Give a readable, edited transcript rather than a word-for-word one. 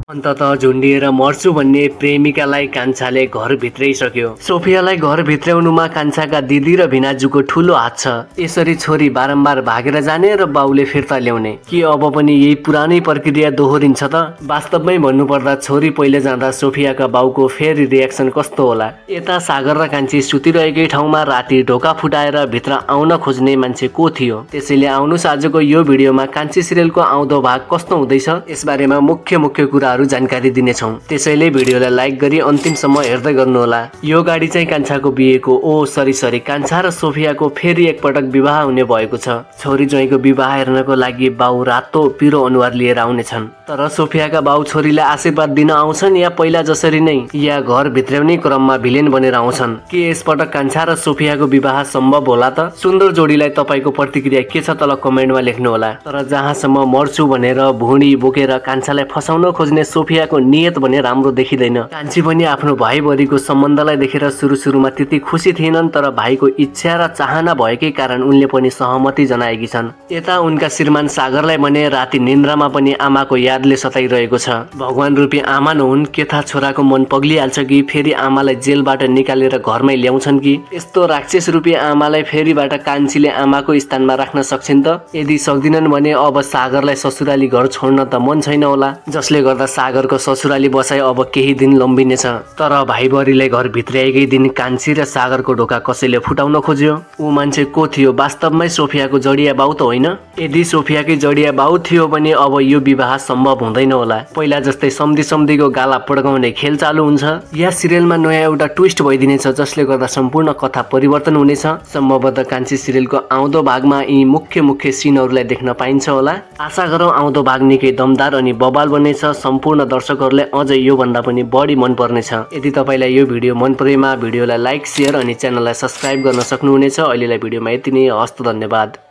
अन्ततः झुन्डिएर मर्छु भन्ने प्रेमिकालाई कान्छाले घर भित्रैसक्यो। सोफियालाई घर भित्राउनुमा कान्छाका दिदी र भिनाजुको ठूलो हात छ। यसरी छोरी बारम्बार भागेर जाने र बाउले फिर्ता ल्याउने, के अब पनि यही पुरानै प्रक्रिया दोहोरिन्छ त? वास्तवमै भन्नुपर्दा छोरी पहिले जाँदा सोफियाका बाउको फेरि रियाक्सन कस्तो होला? यता सागर र कान्छी सुतिरहेकै ठाउँमा राति ढोका फुटाएर भित्र आउन खोज्ने मान्छे को थियो? त्यसैले आउनुस् आजको यो भिडियोमा कान्छी सिरियलको आउँदो भाग कस्तो हुँदैछ यसबारेमा मुख्य कुराहरू जानकारी दिनेछौँ। त्यसैले भिडियोलाई लाइक गरी अन्तिमसम्म हेर्दै गर्नुहोला। यो गाडी चाहिँ कान्छाको बिहेको सरी कान्छा र सोफियाको फेरि एकपटक विवाह हुने भएको छ। छोरी ज्वाइँको विवाह हेर्नको लागि बाउ रातो पिरो अनुहार लिएर आउनेछन्। तर सोफियाका बाउ छोरीलाई आशीर्वाद दिन आउँछन् या पहिला जसरी नै, या घर भित्राउने क्रममा भिलेन बनेर आउँछन्? के यसपटक कान्छा र सोफियाको विवाह सम्भव होला त? सुन्दर जोडीलाई तपाईको प्रतिक्रिया के छ तल कमेन्टमा लेख्नुहोला। तर जहाँसम्म मर्छु भनेर भुँडी बोकेर कान्छालाई फसाउन खोज्ने सोफियाको नियत भने राम्रो देखिँदैन। कान्छी पनि आफ्नो भाइभरिको सम्बन्धलाई देखेर सुरुमा त्यति खुसी थिएनन्, तर भाइको इच्छा र चाहना भएकै कारण उनले पनि सहमति जनाएकी छन्। यता उनका श्रीमान सागरलाई भने राति निन्द्रामा पनि आमाको यादले सताइरहेको छ। भगवान रूपी आमा नहुन्, के थाहा छोराको मन पग्लिहाल्छ कि फेरि आमालाई जेलबाट निकालेर घरमै ल्याउँछन् कि? यस्तो राक्षस रूपी आमालाई फेरिबाट कान्छीले आमाको स्थानमा राख्न सक्छिन् त? यदि सक्दिनन् भने अब सागरलाई ससुराली घर छोड्न त मन छैन होला, जसले गर्दा सागरको ससुराली बसाइ अब केही दिन लम्बिनेछ। तर भाइभरिलाई घर भित्राएकै दिन कान्छी र सागरको ढोका कसैले फुटाउन खोज्यो। ऊ मान्छे को थियो? वास्तवमै सोफियाको जडिया बाउ त होइन? यदि सोफियाकै जडिया बाउ थियो भने अब यो विवाह सम्भव हुँदैन होला। पहिला जस्तै सम्धिको गाला पड्काउने खेल चालु हुन्छ, या सिरियलमा नयाँ एउटा ट्विस्ट भइदिनेछ जसले गर्दा सम्पूर्ण कथा परिवर्तन हुनेछ। सम्भवतः कान्छी सिरियलको आउँदो भागमा यी मुख्य सिनहरूलाई देख्न पाइन्छ होला। आशा गरौँ आउँदो भाग निकै दमदार अनि बबाल बन्नेछ। सम्पूर्ण दर्शकहरूलाई अझै यो भन्दा पनि बढी मन पर्नेछ। यदि तपाईलाई यो भिडियो मन परेमा भिडियोलाई लाइक, शेयर अनि च्यानललाई सब्स्क्राइब गर्न सक्नुहुनेछ। अहिलेलाई भिडियोमा यति नै। हस्त, धन्यवाद।